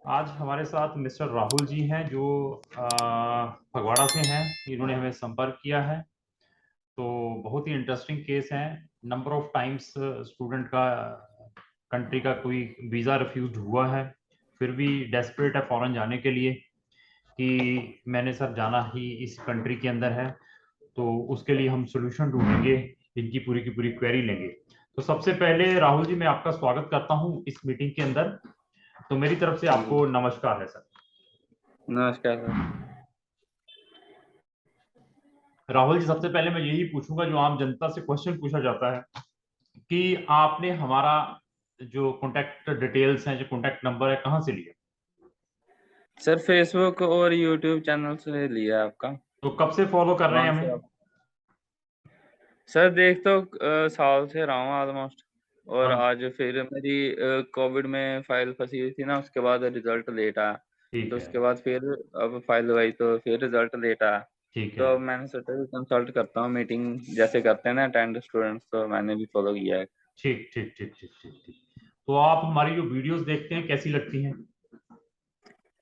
आज हमारे साथ मिस्टर राहुल जी हैं जो फगवाड़ा से हैं। इन्होंने हमें संपर्क किया है। तो बहुत ही इंटरेस्टिंग केस है। नंबर ऑफ टाइम्स स्टूडेंट का कंट्री का कोई वीज़ा रिफ्यूज हुआ है, फिर भी डेस्परेट है फॉरेन जाने के लिए कि मैंने सर जाना ही इस कंट्री के अंदर है। तो उसके लिए हम सोल्यूशन ढूंढेंगे, इनकी पूरी की पूरी क्वेरी लेंगे। तो सबसे पहले राहुल जी, मैं आपका स्वागत करता हूं इस मीटिंग के अंदर। तो मेरी तरफ से जी, आपको नमस्कार है सर। नमस्कार सर। राहुल जी, सबसे पहले मैं यही पूछूंगा जो आम जनता से क्वेश्चन पूछा जाता है कि आपने हमारा जो कॉन्टैक्ट डिटेल्स हैं, जो कॉन्टैक्ट नंबर है, कहाँ से लिया? सर फेसबुक और यूट्यूब चैनल से लिया आपका। तो कब से फॉलो कर रहे हैं वहाँ से हमें? आप सर देख तो साल से रहा हूँ ऑलमोस्ट। और हाँ, आज फिर मेरी कोविड में फाइल फंसी हुई थी ना, उसके बाद रिजल्ट लेट आया। ठीक तो है। उसके बाद फिर अब फाइल हुई तो फिर रिजल्ट लेट आया। ठीक है। तो अब मैंने सोचा कि कंसल्ट करता हूँ, मीटिंग जैसे करते हैं ना अटेंड स्टूडेंट्स, तो मैंने भी फॉलो किया है। ठीक ठीक ठीक ठीक ठीक ठीक। तो आप हमारी जो वीडियोस देखते हैं कैसी लगती हैं?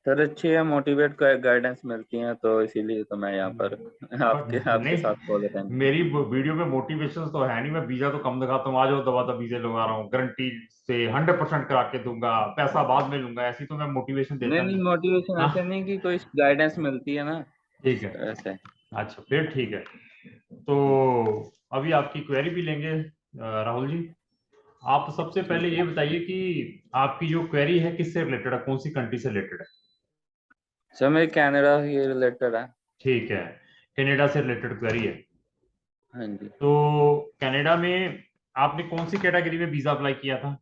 सर अच्छी है, मोटिवेट गाइडेंस मिलती है, तो इसीलिए तो मैं यहाँ पर बट आपके आपके साथ फॉलो नहीं, करना। मेरी वीडियो में मोटिवेशन तो है नहीं। मैं वीजा तो कम दिखाता हूँ, आ जाओ दबा दबा वीजे लगा रहा हूँ, गारंटी से 100% करा के दूंगा, पैसा बाद में लूंगा, ऐसी तो मैं मोटिवेशन नहीं देता नहीं। नहीं, मोटिवेशन हाँ, ऐसे नहीं कि कोई गाइडेंस मिलती है ना, ठीक है। ऐसे। अच्छा, फिर ठीक है। तो अभी आपकी क्वेरी भी लेंगे राहुल जी। आप सबसे पहले ठीक है ये बताइए कि आपकी जो क्वेरी है किससे रिलेटेड है, कौन सी कंट्री से रिलेटेड है? सर, मेरी कनाडा से रिलेटेड है। ठीक है, कनाडा से रिलेटेड क्वेरी है। हाँ जी। तो कनाडा में आपने कौन सी कैटेगरी में वीजा अप्लाई किया था?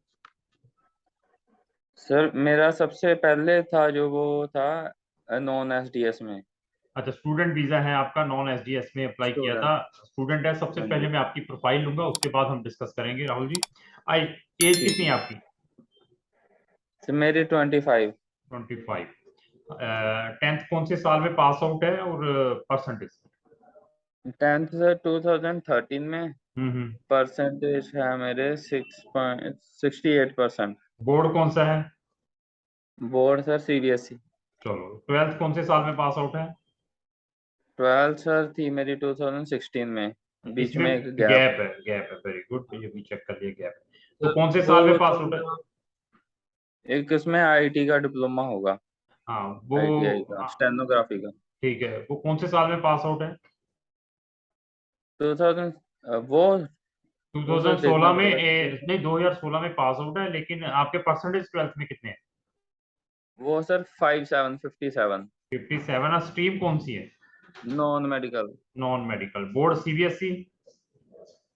सर मेरा सबसे पहले था जो वो था नॉन एसडीएस में। अच्छा, स्टूडेंट वीजा है आपका, नॉन एसडीएस में अप्लाई किया था। स्टूडेंट। स्टूडेंट है। सबसे हाँ पहले जी। मैं आपकी प्रोफाइल लूंगा, उसके बाद हम डिस्कस करेंगे राहुल जी। आई एज ठीक कितनी है है आपकी? सर, मेरी 25। 25। टेंथ कौन से साल में पास आउट है और परसेंटेज? टेंथ सर 2013 में। हम्म। परसेंटेज है मेरे 6.68%। बोर्ड कौन सा है? Board sir CBSE. चलो, ट्वेल्थ कौन से साल में पास आउट है? ट्वेल्थ सर थी मेरी 2016 में। बीच इसमें में एक गैप। गैप है, गैप है, वेरी गुड, ये भी चेक कर लिया गैप है। तो सर कौन से वो साल में पास तो आउट है? मेरा एक इसमें आईटी का डिप्लोमा होगा। हाँ वो, आईटीआई का हाँ, स्टेनोग्राफी का। ठीक है। वो कौन से साल में पास आउट है? 2000। वो वो सर देखना 2016 में पड़ेगा। नहीं, 2016 में पास आउट है, लेकिन आपके परसेंटेज ट्वेल्थ में कितने हैं? वो सर 5757। 57। स्ट्रीम कौन सी है? Non medical. Non medical. Board CBSE?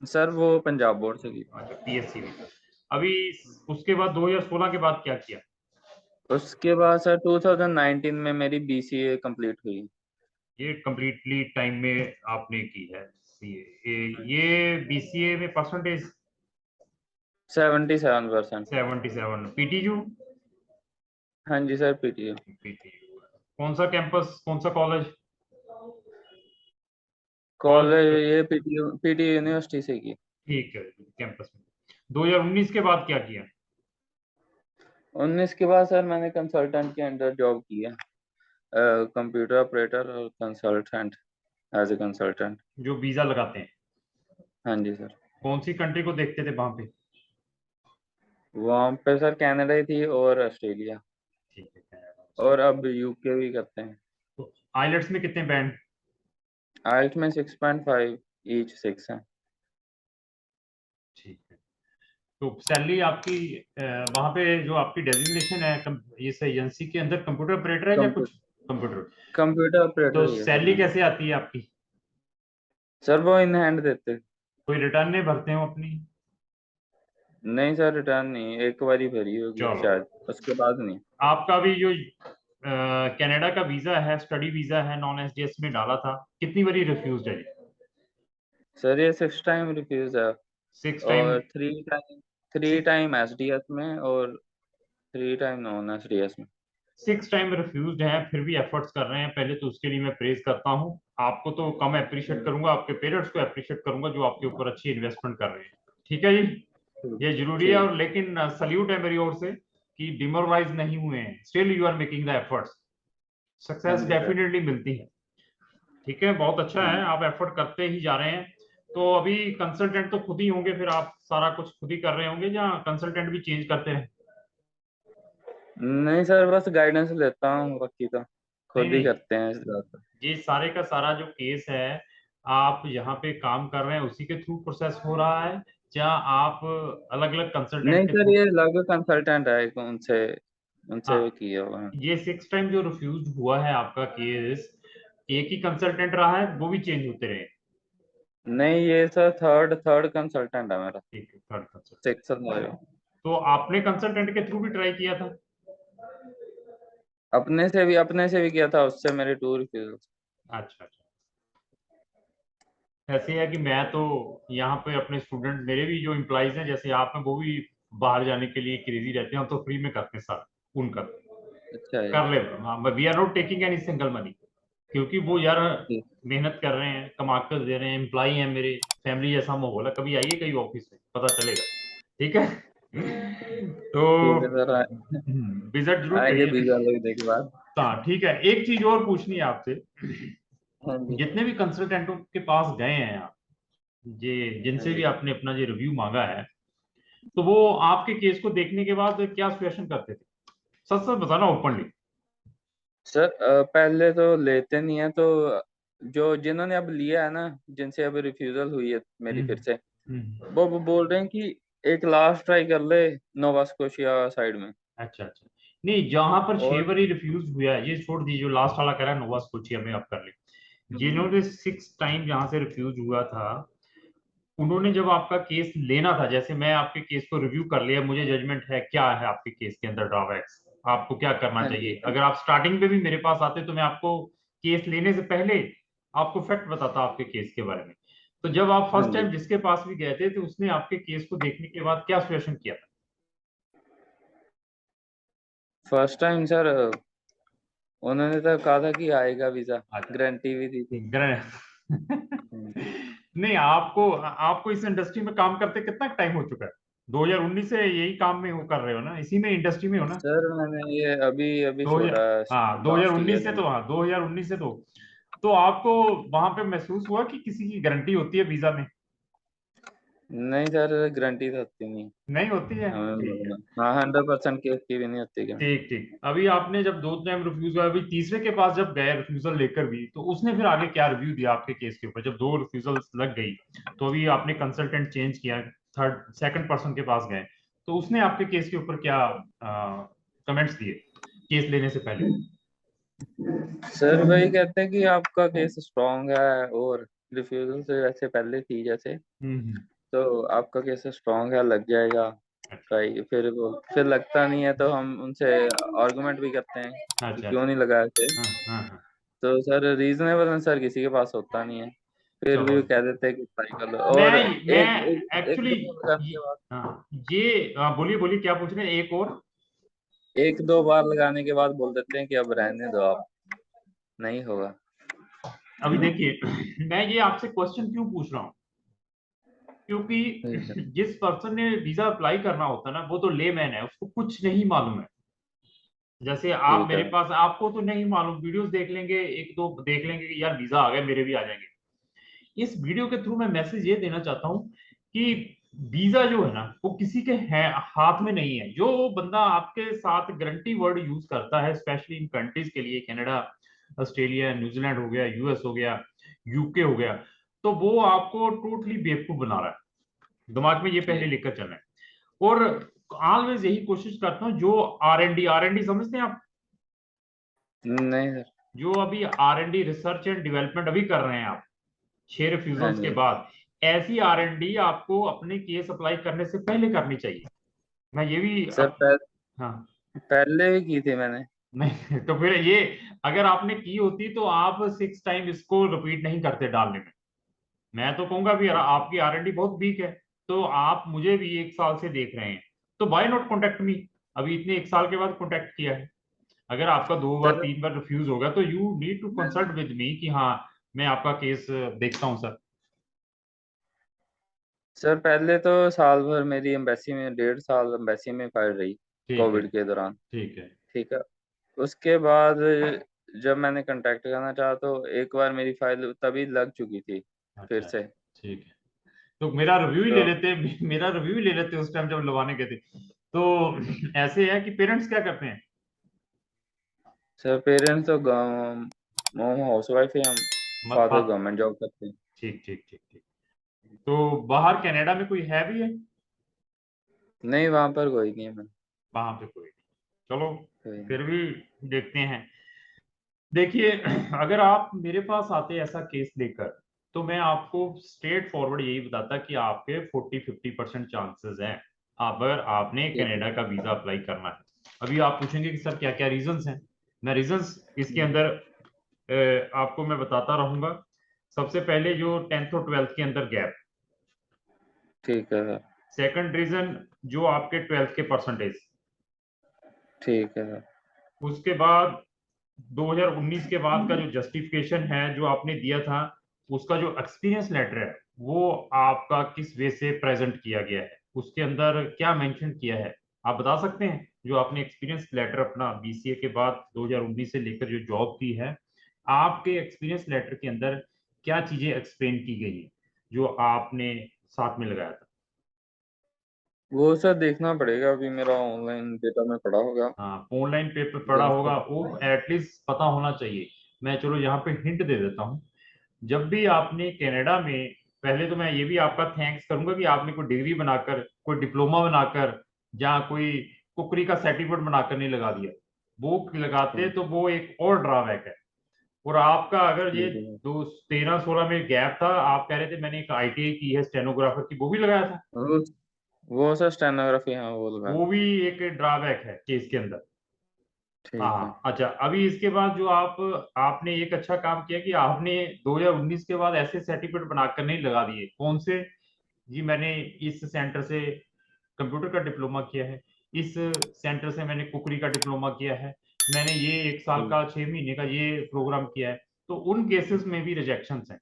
Sir वो पंजाब बोर्ड से की। अच्छा, पीएससी में। अभी उसके बाद 2016 के बाद क्या किया? उसके बाद सर 2019 में मेरी बीसीए कंप्लीट हुई। ये कंप्लीटली टाइम में आपने की है ये बीसीए में परसेंटेज? 77%। 77। पीटीयू? हाँ जी सर, पीटीए। पीटीयू। कौन सा कैंपस, कौन सा कॉलेज? College college. ये पीटीए यूनिवर्सिटी से की। ठीक है, कैंपस में। 2019 के बाद क्या किया? 19 के बाद सर मैंने कंसल्टेंट के अंडर जॉब की है। कंप्यूटर ऑपरेटर और कंसल्टेंट, एज ए कंसल्टेंट। जो वीजा लगाते हैं, हाँ जी सर। कौन सी कंट्री को देखते थे वहां पे? वहाँ पे सर कनाडा ही थी और ऑस्ट्रेलिया। ठीक है, कनाडा, और ऑस्ट्रेलिया। अब यूके भी करते हैं। तो आइलेट्स में कितने बैंड? आइल्स में 6.5 ईच 6 है। ठीक है। तो सैलरी आपकी वहां पे जो आपकी डेजिग्नेशन है इस एजेंसी के अंदर, कंप्यूटर ऑपरेटर है या कुछ? Computer computer. कंप्यूटर तो ऑपरेटर ही है सर सैलरी मेरा। कैसे आती है आपकी? सर वो इन हैंड देते। कोई रिटर्न नहीं भरते हो अपनी? नहीं सर, रिटर्न नहीं, एक बार ही भरी होगी चलो, शायद, उसके बाद नहीं। आपका भी जो कनाडा का वीजा है, स्टडी वीजा है, नॉन एसडीएस में डाला था, कितनी बारी रिफ्यूज है? सर ये 6 टाइम रिफ्यूज है। 6 टाइम? और 3 टाइम, 3 टाइम एसडीएस में और 3 टाइम नॉन एसडीएस में। 6 टाइम रिफ्यूज है, फिर भी एफर्ट्स कर रहे हैं, पहले तो उसके लिए मैं प्रेज करता हूँ। आपको तो कम अप्रिशिएट करूंगा, आपके पेरेंट्स को अप्रिशिएट करूंगा जो आपके ऊपर अच्छी इन्वेस्टमेंट कर रहे हैं। ठीक है जी, ठीक। ये जरूरी है। ठीक। और लेकिन सल्यूट है मेरी ओर से कि डिमोरलाइज नहीं हुए हैं, still you are making the efforts, हाँ सक्सेस जी सर। डेफिनेटली मिलती है। ठीक है, बहुत अच्छा है, आप एफर्ट करते ही जा रहे हैं। तो अभी कंसल्टेंट तो खुद ही होंगे, फिर आप सारा कुछ खुद ही कर रहे होंगे या कंसल्टेंट भी चेंज करते हैं? नहीं सर, बस गाइडेंस लेता हूँ, बाकी तो नहीं खुद ही नहीं, करते हैं ज्यादातर। ये सारे का सारा जो केस है, आप यहाँ पे काम कर रहे हैं उसी के थ्रू प्रोसेस हो रहा है, या आप अलग अलग कंसल्टेंट नहीं के सर, थ्रू? ये अलग कंसल्टेंट है, उनसे उनसे हाँ, किया हुआ है। ये 6 टाइम जो रिफ्यूज हुआ है आपका केस, एक ही कंसल्टेंट रहा है, वो भी चेंज होते रहे? नहीं, ये सर थर्ड थर्ड कंसल्टेंट है मेरा। ठीक है, थर्ड कंसल्टेंट। 6 तो आपने कंसल्टेंट के थ्रू भी ट्राई किया था? अपने से भी किया था, उससे मेरे टूर की। अच्छा अच्छा। ऐसे है कि मैं तो यहाँ पे अपने स्टूडेंट, मेरे भी जो एम्प्लॉइज हैं जैसे आप हैं, वो भी बाहर जाने के लिए क्रेजी रहते हैं, हम तो फ्री में करते हैं सर उनका, अच्छा है। कर ले। We are not taking any single money, क्योंकि वो यार ठीक। मेहनत कर रहे हैं, कमा कर दे रहे हैं, एम्प्लॉई हैं मेरे, फैमिली जैसा माहौल है, कभी आइए कहीं ऑफिस में पता चलेगा। ठीक है। तो ठीक है सर, विजिट जरूर आएंगे करिए। वीजा लगने के बाद। हाँ ठीक है, एक चीज और पूछनी है आपसे, हाँ जी। जितने भी कंसल्टेंटों के पास गए हैं आप, ये हाँ जिनसे भी जी आपने अपना ये रिव्यू मांगा है, तो वो आपके केस को देखने के बाद क्या सजेशन करते थे? सच सच बताना, ओपनली। सर, पहले तो लेते नहीं है, तो जो जिन्होंने अब लिया है ना, जिनसे अब रिफ्यूजल हुई है मेरी फिर हम्म से, हम्म। वो बोल रहे हैं कि एक लास्ट ट्राई कर ले नोवा स्कोशिया साइड में। अच्छा अच्छा। नहीं, जहां पर 6 बारी और रिफ्यूज हुआ है, ये छोड़ दीजिए, जो लास्ट वाला कह रहा है नोवा स्कोचिया में, आप कर ले। जिन्होंने 6 टाइम जहां से रिफ्यूज हुआ था, उन्होंने जब आपका केस लेना था, जैसे मैं आपके केस को रिव्यू कर लिया, मुझे जजमेंट है क्या है आपके केस के अंदर ड्रॉबैक्स, आपको क्या करना हाँ जी। चाहिए, अगर आप स्टार्टिंग पे भी मेरे पास आते तो मैं आपको केस लेने से पहले आपको फैक्ट बताता आपके केस के बारे में। तो जब आप हाँ फर्स्ट जी। टाइम जिसके पास भी गए थे, तो उसने आपके केस को देखने के बाद क्या सजेशन किया था? फर्स्ट टाइम सर, उन्होंने तो कहा था कि आएगा वीजा, अच्छा, गारंटी भी दी थी। हम्म। नहीं, आपको आपको इस इंडस्ट्री में काम करते कितना टाइम हो चुका है? 2019 से यही काम में वो कर रहे हो ना, इसी में इंडस्ट्री में हो ना? सर, मैंने ये अभी अभी 2000, छोड़ा, हाँ लास्ट 2019 ईयर से, में। तो हाँ 2019 से तो आपको वहां पे महसूस हुआ कि किसी की गारंटी होती है वीजा में? नहीं सर, गारंटी तो होती नहीं। नहीं होती है, हमें ठीक है। मतलब, हाँ, 100% केस की भी नहीं होती क्या। ठीक ठीक, अभी आपने जब 2 टाइम रिफ्यूज हुआ, अभी तीसरे के पास जब गए रिफ्यूजल लेकर भी, तो उसने फिर आगे क्या रिव्यू दिया आपके केस के ऊपर, जब 2 रिफ्यूजल लग गई, तो अभी आपने कंसल्टेंट चेंज किया, थर्ड सेकंड पर्सन के पास गए, तो उसने आपके केस के ऊपर क्या कमेंट्स दिए केस लेने से पहले? सर वही कहते हैं कि आपका केस स्ट्रांग है, और रिफ्यूजल से वैसे पहले थी जैसे, हम्म। तो आपका केस स्ट्रांग है, लग जाएगा अच्छा ट्राई। फिर वो फिर लगता नहीं है, तो हम उनसे आर्गुमेंट भी करते हैं कि अच्छा क्यों अच्छा। नहीं लगा ऐसे। हाँ हाँ हाँ। तो सर, रीजनेबल आंसर किसी के पास होता नहीं है, फिर भी चलो, वो कह देते हैं कि ट्राई कर लो। और मैं एक एक एक एक्चुअली, दो बार लगाने के बाद, हाँ ये बोलिए बोलिए, क्या पूछ रहे हैं, एक और? एक दो बार लगाने के बाद बोल देते हैं कि अब रहने दो आप, नहीं होगा। अभी देखिए, मैं ये आपसे क्वेश्चन क्यों पूछ रहा हूँ, जी सर। क्योंकि जिस पर्सन ने वीजा अप्लाई करना होता है ना, वो तो लेमैन है, उसको कुछ नहीं मालूम है। जैसे आप ठीक मेरे है पास, आपको तो नहीं मालूम, वीडियोस देख लेंगे, एक दो देख लेंगे कि यार वीजा आ गया, मेरे भी आ जाएंगे। इस वीडियो के थ्रू मैं मैसेज ये देना चाहता हूँ कि वीजा जो है ना, वो किसी के हाथ में नहीं है। जो बंदा आपके साथ गारंटी वर्ड यूज करता है, स्पेशली इन कंट्रीज के लिए, कनाडा, ऑस्ट्रेलिया, न्यूजीलैंड हो गया, यूएस हो गया, यूके हो गया, तो वो आपको टोटली बेवकूफ बना रहा है। दिमाग में ये पहले जी। लेकर चलना है। और ऑलवेज यही कोशिश करता हूँ, जो आर एंड डी समझते हैं आप? नहीं सर। जो अभी R&D, रिसर्च एंड डेवलपमेंट अभी कर रहे हैं आप, 6 रिफ्यूजल्स के हाँ बाद, ऐसी R&D आपको अपने केस अप्लाई करने से पहले करनी चाहिए। मैं ये भी सर, हाँ। पहले भी की थी मैंने। नहीं, तो फिर ये, अगर आपने की होती तो आप 6 टाइम इसको रिपीट नहीं करते डालने में। मैं तो कहूंगा भी आपकी R&D बहुत वीक है, तो आप मुझे भी 1 साल से देख रहे हैं, तो बाय नॉट कॉन्टेक्ट मी, अभी इतने 1 साल के बाद कॉन्टेक्ट किया है। अगर आपका 2 बार सर 3 बार रिफ्यूज होगा, तो you need to consult with me कि हाँ, मैं आपका केस देखता हूँ सर। सर पहले तो साल भर मेरी एम्बेसी में, 1.5 साल एम्बेसी में फाइल रही। ठीक है। कोविड के दौरान। ठीक है। ठीक है, उसके बाद जब मैंने कांटेक्ट करना चाहा तो एक बार मेरी फाइल तभी लग चुकी थी फिर अच्छा, से। ठीक है। तो मेरा रिव्यू ही ले तो लेते मेरा रिव्यू ही ले लेते उस टाइम जब लगवाने गए थे। तो ऐसे है कि पेरेंट्स क्या करते हैं? सर पेरेंट्स तो मोम हाउस वाइफ है, हम मत फादर बात। गवर्नमेंट जॉब करते हैं। ठीक ठीक ठीक ठीक। तो बाहर कनाडा में कोई है भी है? नहीं, वहां पर कोई नहीं है। मैं वहां पे कोई नहीं। चलो, कोई नहीं। फिर भी देखते हैं। देखिए, अगर आप मेरे पास आते ऐसा केस लेकर, तो मैं आपको स्ट्रेट फॉरवर्ड यही बताता कि आपके 40-50% चांसेस हैं अगर आपने ठीक है। कनाडा का वीजा अप्लाई करना है। अभी आप पूछेंगे कि सर क्या क्या रीजंस हैं। मैं रीजंस इसके हम्म, अंदर आपको मैं बताता रहूंगा। सबसे पहले जो 10th और 12th के अंदर गैप। ठीक है सर। सेकंड रीजन जो आपके 12th के परसेंटेज। ठीक है सर। उसके बाद 2019 के बाद का जो जस्टिफिकेशन है जो आपने दिया था, उसका जो एक्सपीरियंस लेटर है वो आपका किस वे से प्रेजेंट किया गया है, उसके अंदर क्या मेंशन किया है, आप बता सकते हैं? जो आपने एक्सपीरियंस लेटर अपना बीसीए के बाद 2019 से लेकर जो जॉब की है, आपके एक्सपीरियंस लेटर के अंदर क्या चीजें एक्सप्लेन की गई है जो आपने साथ में लगाया था? वो सर देखना पड़ेगा, अभी मेरा ऑनलाइन डेटा में पड़ा होगा। हाँ, ऑनलाइन पेपर पड़ा जांच होगा कर। वो एटलीस्ट पता होना चाहिए। मैं चलो यहाँ पे हिंट दे देता हूँ। जब भी आपने कनाडा में, पहले तो मैं ये भी आपका थैंक्स करूंगा कि आपने कोई डिग्री बनाकर, कोई डिप्लोमा बनाकर, या कोई कुकरी का सर्टिफिकेट बनाकर नहीं लगा दिया। वो लगाते ठीक। तो वो एक और ड्रॉबैक है। और आपका अगर ये ठीक है। 2013-16 में गैप था, आप कह रहे थे मैंने एक आईटीआई की है स्टेनोग्राफर की, वो भी लगाया था। वो वो सर स्टेनोग्राफी, हाँ वो लगा। वो भी एक ड्रॉबैक है केस के अंदर। ठीक है। हाँ, अच्छा, अभी इसके बाद जो आपने एक अच्छा काम किया कि आपने 2019 के बाद ऐसे सर्टिफिकेट बनाकर नहीं लगा दिए। कौन से? जी, मैंने इस सेंटर से कंप्यूटर का डिप्लोमा किया है, इस सेंटर से मैंने कुकरी का डिप्लोमा किया है, मैंने ये 1 साल ठीक। का 6 महीने का ये प्रोग्राम किया है। तो उन केसेस में भी रिजेक्शन हैं।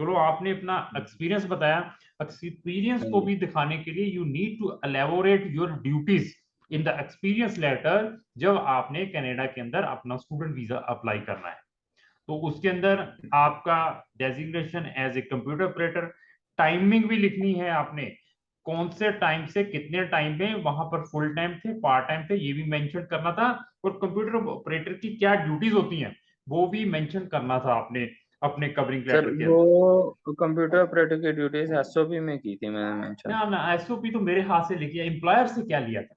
चलो, आपने अपना एक्सपीरियंस बताया। एक्सपीरियंस हाँ को जी। भी दिखाने के लिए you need to elaborate your duties in the experience letter जब आपने कनाडा के अंदर अपना स्टूडेंट वीजा अप्लाई करना है। तो उसके अंदर आपका designation as a computer operator, timing भी लिखनी है आपने। कौन से टाइम से कितने टाइम में वहां पर फुल टाइम थे, पार्ट टाइम थे, ये भी मेंशन करना था। और कंप्यूटर ऑपरेटर की क्या ड्यूटीज होती हैं वो भी मेंशन करना था आपने अपने कवरिंग सर लेटर के वो अंदर। कंप्यूटर ऑपरेटर की ड्यूटीज एसओपी में की थी मैंने मेंशन। ना ना, एसओपी तो मेरे हाथ से लिखी है, एम्प्लॉयर से क्या लिया था?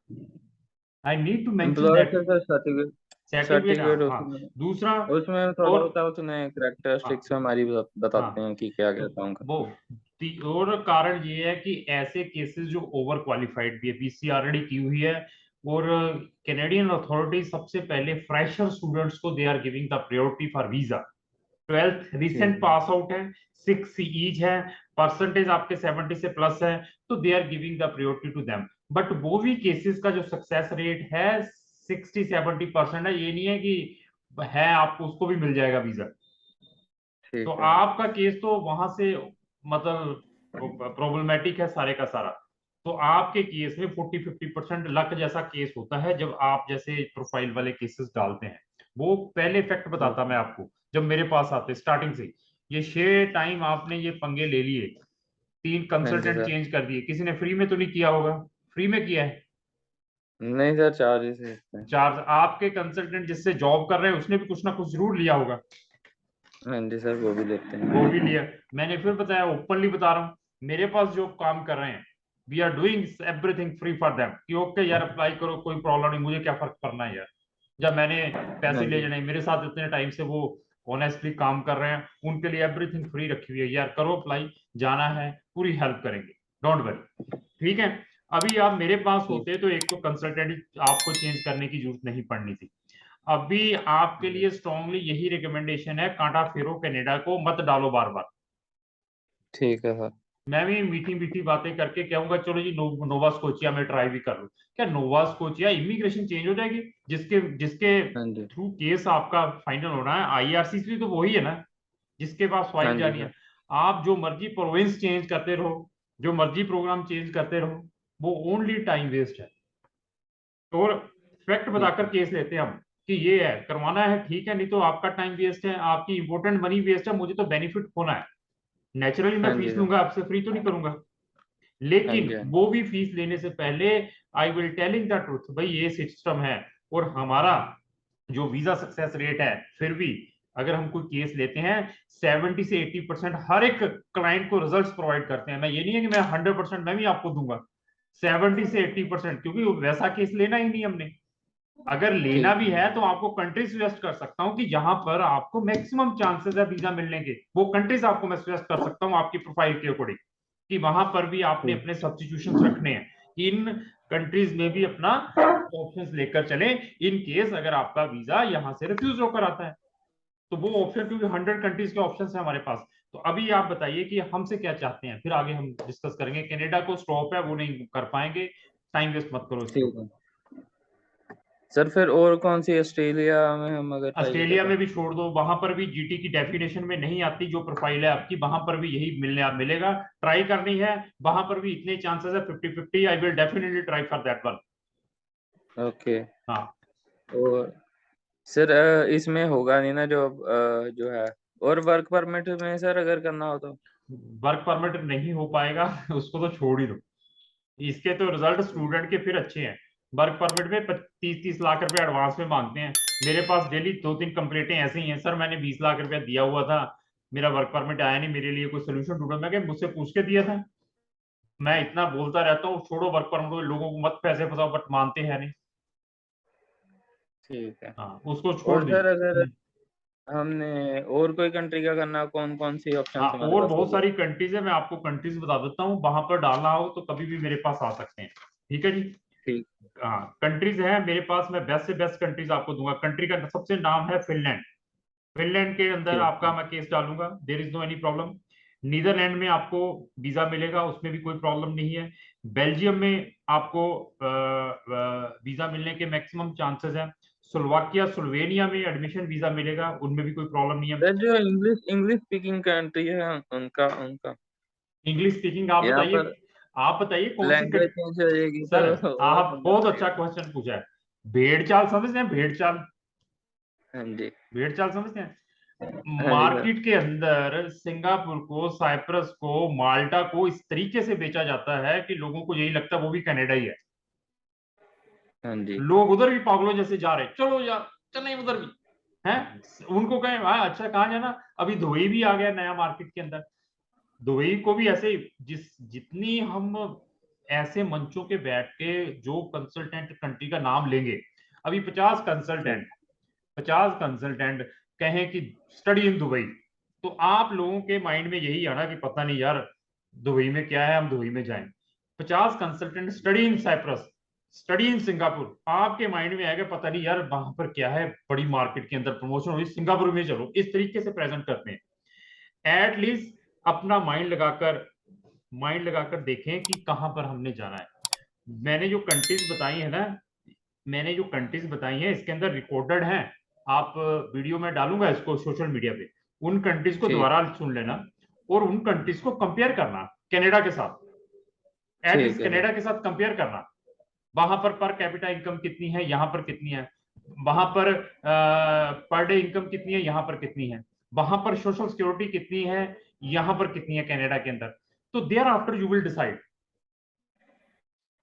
I need to mention employer that. से सर सर्टिफिकेट सर्टिफिकेट, हाँ सर्टिफिकेट हाँ। उसमें दूसरा, उसमें थोड़ा और होता है, उसमें हाँ करेक्टरिस्टिक्स हमारी बताते हाँ, हैं कि क्या तो क्या काम वो करते हैं। और कारण ये है कि ऐसे केसेस जो ओवर क्वालिफाइड भी है, पीसी ऑलरेडी की हुई है। और कैनेडियन अथॉरिटी सबसे पहले फ्रेशर स्टूडेंट्स को they are giving the priority for visa. 12th ठीक रिसेंट है। पास आउट है, 6 ईच है, परसेंटेज आपके 70 से प्लस है, तो they are giving the priority to them. But वो भी केसेस का जो सक्सेस रेट है 60-70% है, ये नहीं है कि है आपको उसको भी मिल जाएगा वीजा। तो ठीक है। आपका केस तो वहां से मतलब प्रॉब्लमेटिक है सारे का सारा। तो आपके केस में 40-50% लक जैसा केस होता है जब आप जैसे प्रोफाइल वाले केसेस डालते हैं। वो पहले इफेक्ट ठीक बताता है। मैं आपको। जब मेरे पास आते स्टार्टिंग से ये 6 टाइम आपने ये पंगे ले लिए, 3 हाँ जी कंसल्टेंट सर। चेंज कर दिए, किसी ने फ्री में तो नहीं किया होगा? फ्री में किया है? नहीं सर, चार्जेस है इसमें। चार्ज आपके कंसल्टेंट जिससे जॉब कर रहे हैं उसने भी कुछ ना कुछ जरूर लिया होगा। हाँ जी सर, वो भी लेते वो हैं। भी लिया। मैंने फिर बताया, ओपनली बता रहा हूँ, मेरे पास जो काम कर रहे हैं, we are doing everything free for them कि ओके यार अप्लाई करो, कोई प्रॉब्लम नहीं, मुझे क्या फर्क पड़ना है यार। जब मैंने पैसे हाँ ले जी। जाने, मेरे साथ इतने टाइम से वो ऑनेस्टली काम कर रहे हैं, उनके लिए एवरीथिंग फ्री रखी हुई है यार, करो अप्लाई, जाना है, पूरी हेल्प करेंगे, डोंट वरी। ठीक है। अभी आप मेरे पास ठीक। होते तो एक तो कंसल्टेंट आपको चेंज करने की जरूरत नहीं पड़नी थी। अभी आपके लिए स्ट्रांगली यही रिकमेंडेशन है, कांटा फेरो कनाडा को मत डालो बार बार। ठीक है सर। मैं भी मीठी मीठी बातें करके कहूंगा चलो जी नोवा स्कोचिया में ट्राई भी कर लो। क्या नोवा स्कोचिया इमिग्रेशन चेंज हो जाएगी? जिसके जिसके हाँ जी। थ्रू केस आपका फाइनल होना है, आईआरसीसी तो वही है ना जिसके पास हाँ फाइल जी जानी सर। है। आप जो मर्जी प्रोविंस चेंज करते रहो, जो मर्जी प्रोग्राम चेंज करते रहो, वो ओनली टाइम वेस्ट है। और फैक्ट बताकर केस लेते हैं हम कि ये है, करवाना है ठीक है, नहीं तो आपका टाइम वेस्ट है, आपकी इंपॉर्टेंट मनी वेस्ट है, मुझे तो बेनिफिट होना है। नेचुरली मैं हाँ जी फीस सर। लूंगा आपसे, फ्री तो नहीं करूंगा। हाँ लेकिन जी, हाँ जी। वो भी फीस लेने से पहले I will telling the truth, भाई ये सिस्टम है। और हमारा जो वीजा सक्सेस रेट है, फिर भी अगर हम कोई केस लेते हैं, 70 से 80% हर एक क्लाइंट को रिजल्ट्स प्रोवाइड करते हैं। मैं ये नहीं है कि मैं 100% मैं भी आपको दूंगा, 70 से 80%, क्योंकि वैसा केस लेना ही नहीं हमने। अगर लेना ठीक भी है तो आपको कंट्री सजेस्ट कर सकता हूँ कि जहां पर आपको मैक्सिमम चांसेस है वीजा मिलने के, वो कंट्रीज आपको मैं सजेस्ट कर सकता हूँ आपकी प्रोफाइल के अकॉर्डिंग, कि वहां पर भी आपने ठीक। अपने सब्स्टिट्यूशंस रखने हैं, इन कंट्रीज में भी अपना ऑप्शंस लेकर चले, इन केस अगर आपका वीजा यहां से रिफ्यूज होकर आता है तो वो ऑप्शन, क्योंकि 100 कंट्रीज के ऑप्शन है हमारे पास। तो अभी आप बताइए कि हमसे क्या चाहते हैं, फिर आगे हम डिस्कस करेंगे। कनाडा को स्टॉप है, वो नहीं कर पाएंगे, टाइम वेस्ट मत करो इसके ठीक ऊपर। है सर, फिर और कौन सी ऑस्ट्रेलिया में हम अगर चाहिए था ऑस्ट्रेलिया तो? में भी छोड़ दो, वहां पर भी जीटी की डेफिनेशन में नहीं आती जो प्रोफाइल है आपकी, वहां पर भी यही मिलेगा। ट्राई करनी है, वहां पर भी इतने चांसेस है 50-50, I will definitely try for that one. Okay. हाँ, और सर इसमें होगा नहीं ना जॉब जो है, और वर्क परमिट में सर अगर करना हो तो? वर्क परमिट नहीं हो पाएगा उसको तो छोड़ ही दो। इसके तो रिजल्ट स्टूडेंट के फिर अच्छे हैं। वर्क परमिट में 30-30 लाख रुपए एडवांस में मांगते हैं। मेरे पास डेली 2-3 कंप्लेंटें ऐसे ही हैं, सर मैंने 20 लाख रुपया दिया हुआ था, मेरा वर्क परमिट आया नहीं, मेरे लिए कोई सोल्यूशन ढूंढो। मैं क्या, मुझसे पूछ के दिया था? मैं इतना बोलता रहता हूँ, छोड़ो वर्क परमिट, लोगों को मत पैसे फंसाओ, बट मानते हैं नहीं। ठीक है। हाँ, उसको छोड़ और सर अगर दीजिए। हमने और कोई कंट्री का करना, कौन कौन सी हाँ, ऑप्शन हमारे और पास बहुत होगा? सारी कंट्रीज है, मैं आपको कंट्रीज बता देता हूँ, वहां पर डालना हो तो कभी भी मेरे पास आ सकते हैं। ठीक है जी। ठीक। हाँ, कंट्रीज है मेरे पास, मैं बेस्ट से बेस्ट कंट्रीज आपको दूंगा। कंट्री का सबसे नाम है फिनलैंड। फिनलैंड के अंदर ठीक आपका है। मैं केस डालूंगा, there is no any problem. Netherland में आपको वीजा मिलेगा, उसमें भी कोई प्रॉब्लम नहीं है। बेल्जियम में आपको वीजा मिलने के मैक्सिमम चांसेस हैं। स्लोवाकिया स्लोवेनिया में एडमिशन वीजा मिलेगा, उनमें भी कोई प्रॉब्लम नहीं है। सर जो इंग्लिश इंग्लिश स्पीकिंग कंट्री है उनका उनका इंग्लिश स्पीकिंग आप यहाँ बताइए। पर आप बताइए कौन सी लैंग्वेज चेंज हो जाएगी तो सर, और आप महंगा बहुत अच्छा पड़ेगा। क्वेश्चन पूछा है। भेड़ चाल समझते हैं, भेड़ चाल? हाँ जी। भेड़ चाल समझते हैं? हाँ जी सर। मार्केट के अंदर सिंगापुर को, साइप्रस को, माल्टा को इस तरीके से बेचा जाता है कि लोगों को यही लगता है वो भी कनाडा ही है। हाँ जी। लोग उधर भी पागलों जैसे जा रहे, चलो यार चलें उधर भी, हैं? उनको कहें हाँ अच्छा कहाँ जाना, अभी दुबई भी आ गया नया मार्केट के अंदर। दुबई को भी ऐसे, जितनी हम ऐसे मंचों के बैठ के जो कंसल्टेंट कंट्री का नाम लेंगे, अभी 50 कंसल्टेंट, ठीक। 50 कंसल्टेंट कहें कि स्टडी इन दुबई, तो आप लोगों के माइंड में यही आना कि पता नहीं यार दुबई में क्या है, हम दुबई में जाएं। 50 consultant study in Cyprus, study in Singapore, आपके माइंड में आएगा पता नहीं यार वहां पर क्या है, बड़ी मार्केट के अंदर प्रमोशन हो रही, सिंगापुर में चलो, इस तरीके से प्रेजेंट करते हैं। एटलीस्ट अपना माइंड लगाकर देखें कि कहां पर हमने जाना है। मैंने जो कंट्रीज बताई है ना, मैंने जो कंट्रीज बताई हैं इसके अंदर रिकॉर्डेड हैं। आप वीडियो में डालूंगा इसको सोशल मीडिया पे, उन कंट्रीज को ठीक। दोबारा सुन लेना और उन कंट्रीज को कंपेयर करना कनाडा के साथ। ठीक एटलीस्ट है सर। कनाडा के साथ कंपेयर करना, वहां पर कैपिटा इनकम कितनी है, यहाँ पर कितनी है, वहां पर पर डे इनकम कितनी है, यहाँ पर कितनी है, वहां पर सोशल सिक्योरिटी कितनी है, यहाँ पर कितनी है कनाडा के अंदर। तो thereafter you will decide.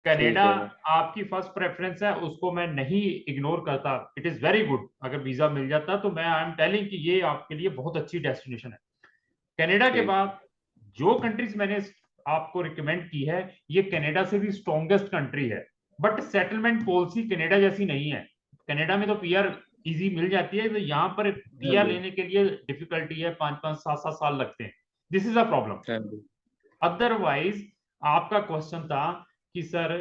Canada ठीक है सर। आपकी फर्स्ट प्रेफरेंस है, उसको मैं नहीं इग्नोर करता, इट इज वेरी गुड। अगर वीजा मिल जाता तो मैं आई एम टेलिंग कि ये आपके लिए बहुत अच्छी डेस्टिनेशन है। कनाडा के ठीक। बाद जो कंट्रीज मैंने आपको रिकमेंड की है, ये कनाडा से भी स्ट्रॉन्गेस्ट कंट्री है, बट सेटलमेंट पॉलिसी कनाडा जैसी नहीं है। कनाडा में तो पीआर इजी मिल जाती है, तो यहाँ पर हाँ पीआर जी। लेने के लिए डिफिकल्टी है, 5-5 7-7 साल लगते हैं। This is a problem. हाँ जी। अदरवाइज आपका क्वेश्चन था कि सर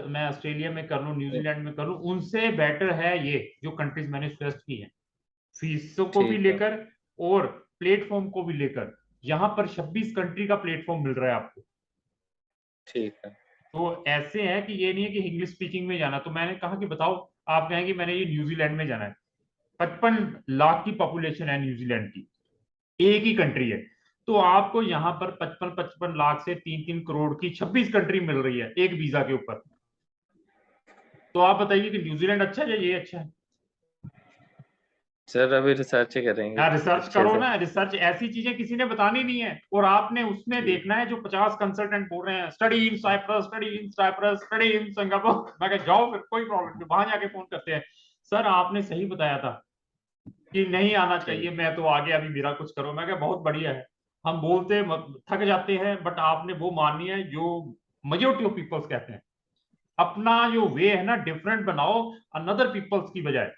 मैं ऑस्ट्रेलिया में कर लूं, न्यूजीलैंड में कर लूं, उनसे बेटर है ये जो कंट्रीज मैंने सजेस्ट की हैं, फीसों को भी ठीक है। लेकर और प्लेटफॉर्म को भी लेकर। यहां पर 26 कंट्री का प्लेटफॉर्म मिल रहा है आपको। ठीक है। तो ऐसे है कि ये नहीं है कि इंग्लिश स्पीकिंग में जाना, तो मैंने कहा कि बताओ, आप कहें कि मैंने ये न्यूजीलैंड में जाना है, 55 लाख की पॉपुलेशन है न्यूजीलैंड की, एक ही कंट्री है। तो आपको यहाँ पर 55-55 लाख से 3-3 करोड़ की 26 कंट्री मिल रही है एक वीजा के ऊपर। तो आप बताइए कि न्यूजीलैंड अच्छा है या ये अच्छा है? सर अभी रिसर्च करेंगे यार रिसर्च अच्छे करो से। ना, रिसर्च ऐसी चीजें किसी ने बतानी नहीं है, और आपने उसमें ठीक। देखना है जो 50 कंसल्टेंट बोल रहे हैं study in Cyprus, study in Cyprus, study in Singapore. मैं कह जाओ फिर, कोई प्रॉब्लम नहीं, वहां जाके फोन करते हैं। सर आपने सही बताया था कि नहीं आना चाहिए, ठीक। मैं तो आगे अभी मेरा कुछ करो। मैं कहा बहुत बढ़िया है, हम बोलते थक जाते हैं, बट आपने वो मानी है जो मेजोरिटी ऑफ पीपल्स कहते हैं। अपना जो वे है ना डिफरेंट बनाओ अनदर पीपल्स की बजाय।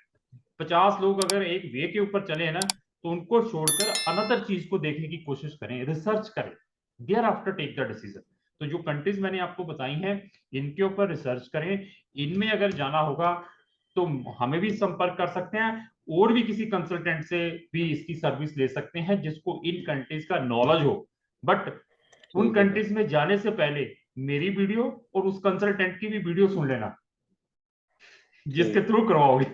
50 लोग अगर एक वे के ऊपर चले ना, तो उनको छोड़कर अनदर चीज को देखने की कोशिश करें, रिसर्च करें, thereafter take the decision. तो जो कंट्रीज मैंने आपको बताई हैं, इनके ऊपर रिसर्च करें। इनमें अगर जाना होगा तो हमें भी संपर्क कर सकते हैं, और भी किसी कंसल्टेंट से भी इसकी सर्विस ले सकते हैं जिसको इन कंट्रीज का नॉलेज हो। बट उन ठीक है सर। कंट्रीज में जाने से पहले मेरी वीडियो और उस कंसल्टेंट की भी वीडियो सुन लेना जिसके ठीक। थ्रू करवाओगे।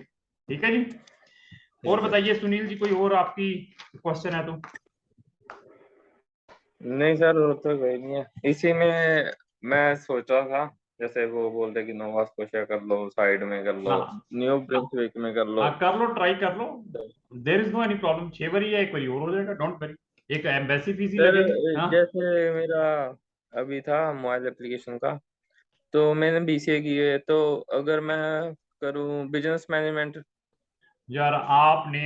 ठीक है जी। और ठीक है। बताइए सुनील जी, कोई और आपकी क्वेश्चन है तो? नहीं सर, वो तो कोई नहीं है। इसी में मैं सोच रहा था, जैसे वो बोल रहे कि नोवा स्कोशिया कर लो, साइड में कर लो, हाँ न्यू ब्रंसविक में कर लो। हाँ, कर लो, ट्राई कर लो। There is no any problem, 6 बारी या एक बारी और हो जाएगा, डोंट वरी। एक एम्बेसी फीस ही सर लगेगी। हाँ जैसे मेरा अभी था मोबाइल एप्लीकेशन का, तो मैंने बीसीए की है, तो अगर मैं करूँ बिजनेस मैनेजमेंट। यार, आपने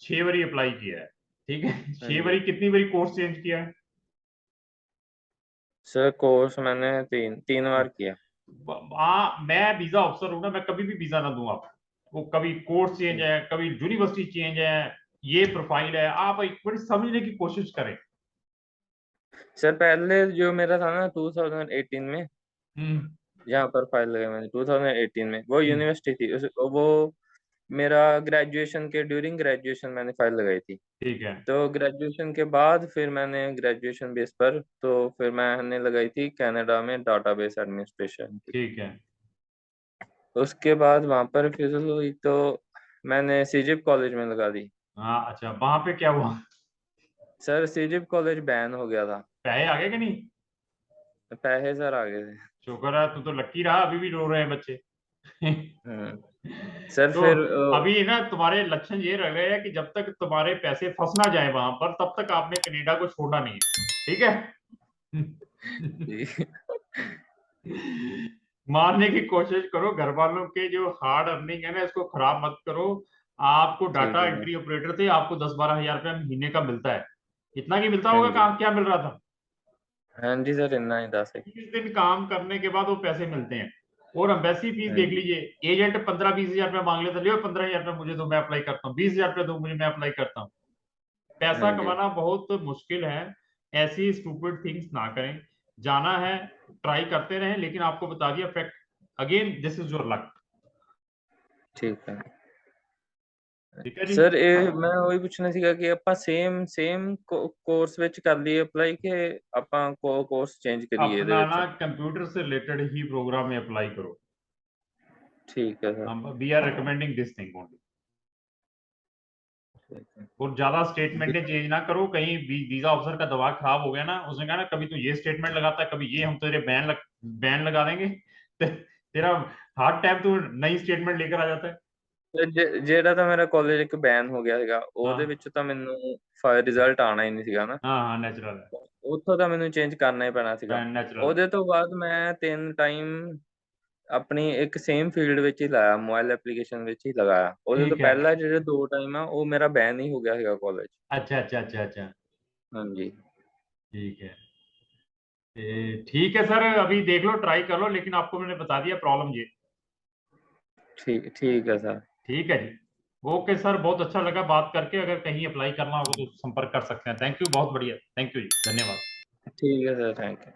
6 बारी अप्लाई किया है, ठीक है। हाँ छह जी। बारी कितनी बारी कोर्स चेंज किया है? सर कोर्स मैंने तीन तीन बार किया। मैं वीजा ऑफिसर हूं ना, मैं कभी भी वीजा ना दूं आपको। वो कभी कोर्स चेंज है, कभी यूनिवर्सिटी चेंज है, ये प्रोफाइल है, आप एक बार समझने की कोशिश करें। सर पहले जो मेरा था ना 2018 में, हम्म जहाँ पर फाइल लगाई मैंने 2018 में, वो हम्म, यूनिवर्सिटी थी वो मेरा ग्रेजुएशन के ड्यूरिंग ग्रेजुएशन मैंने फाइल लगाई थी। ठीक है तो ग्रेजुएशन के बाद फिर मैंने ग्रेजुएशन बेस पर, तो फिर मैंने लगाई थी कनाडा में डाटाबेस एडमिनिस्ट्रेशन की। ठीक है। उसके बाद वहां पर फिर हुई, तो मैंने सीजिप कॉलेज में लगा दी। हाँ अच्छा, वहां पे क्या हुआ? सर सीजिप कॉलेज बैन हो गया था। पैसे आ गए कि नहीं? पैसे सर आ गए थे। शुक्र है, तू तो लक्की रहा, अभी भी रो रहे हैं बच्चे। सर तो फिर अभी ना तुम्हारे लक्षण ये रह गए हैं कि जब तक तुम्हारे पैसे फंस ना जाए वहां पर, तब तक आपने कनाडा को छोड़ना नहीं है, ठीक है। मारने की कोशिश करो, घर वालों के जो हार्ड अर्निंग है ना, इसको खराब मत करो। आपको ठीक डाटा है सर। एंट्री ऑपरेटर थे, आपको 10-12 हजार रुपया महीने का मिलता है। इतना की मिलता हाँ होगा, जी। कहाँ क्या मिल रहा था? हाँ जी सर, इतना ही 10 है। 20 दिन काम करने के बाद वो पैसे मिलते हैं। और एम्बेसी फीस हाँ देख जी। लीजिए, एजेंट 15-20 हजार रुपया मांग लेता, लियो 15 हजार रुपया मुझे दो, मैं अप्लाई करता हूँ, 20 हजार रुपया दो मुझे, मैं अप्लाई करता हूँ। हाँ पैसा जी। कमाना बहुत मुश्किल है। ऐसी स्टूपिड थिंग्स ना करें। जाना है, ट्राई करते रहें, लेकिन आपको बता दिया fact, again this is your luck. ठीक है ठीक है जी। सर। मैं वही ਪੁੱਛਣਾ ਸੀਗਾ ਕਿ ਆਪਾਂ ਸੇਮ ਕੋਰਸ ਵਿੱਚ ਕਰ ਲਈਏ ਅਪਲਾਈ, ਕਿ ਆਪਾਂ ਕੋਰस ਚੇਂਜ ਕਰੀਏ ਇਹਦੇ अपना ना ਵਿੱਚ। कंप्यूटर से रिलेटेड ही प्रोग्राम में अप्लाई करो। ठीक है सर। हम we are recommending this thing only. ठीक है। और ज्यादा स्टेटमेंटें चेंज ना करो, कहीं वीजा ऑफिसर का दिमाग खराब हो गया ना, उसने कहा ना कभी तू ये स्टेटमेंट लगाता है, कभी ये, हम तेरे बैन लगा देंगे। तेरा हार्ड टाइम तू नई स्टेटमेंट लेकर आ जाता है। ਤੇ ਜਿਹੜਾ ਤਾਂ ਮੇਰਾ ਕਾਲਜ ਇੱਕ ਬੈਨ ਹੋ ਗਿਆ ਸੀਗਾ, ਉਹਦੇ हाँ ਵਿੱਚ ਤਾਂ ਮੈਨੂੰ ਰਿਜ਼ਲਟ ਆਣਾ ही नहीं ਸੀਗਾ ਨਾ। हाँ हाँ, नेचुरल है, ਉੱਥੋਂ ਤਾਂ ਮੈਨੂੰ ਚੇਂਜ ਕਰਨਾ ਹੀ ਪੈਣਾ ਸੀਗਾ। नेचुरल है। ਉਹਦੇ ਤੋਂ ਬਾਅਦ ਮੈਂ 3 ਟਾਈਮ ਆਪਣੀ ਇੱਕ ਸੇਮ ਫੀਲਡ ਵਿੱਚ ਹੀ ਲਾਇਆ, ਮੋਬਾਈਲ ਐਪਲੀਕੇਸ਼ਨ ਵਿੱਚ ਹੀ ਲਗਾਇਆ। ਉਹਦੇ ਤੋਂ ठीक है। ਪਹਿਲਾਂ ਜਿਹੜੇ 2 ਟਾਈਮ ਆ ਉਹ ਮੇਰਾ ਬੈਨ ਹੀ ਹੋ ਗਿਆ ਸੀਗਾ ਕਾਲਜ। अच्छा अच्छा अच्छा अच्छा। ਹਾਂਜੀ। ठीक है। ठीक है सर, अभी देख लो, ट्राई कर लो, लेकिन आपको मैंने बता दिया प्रॉब्लम ये। ठीक ठीक है सर। ठीक है जी। ओके सर, बहुत अच्छा लगा बात करके, अगर कहीं अप्लाई करना होगा तो संपर्क कर सकते हैं। थैंक यू, बहुत बढ़िया, थैंक यू जी, धन्यवाद। ठीक है सर, थैंक यू।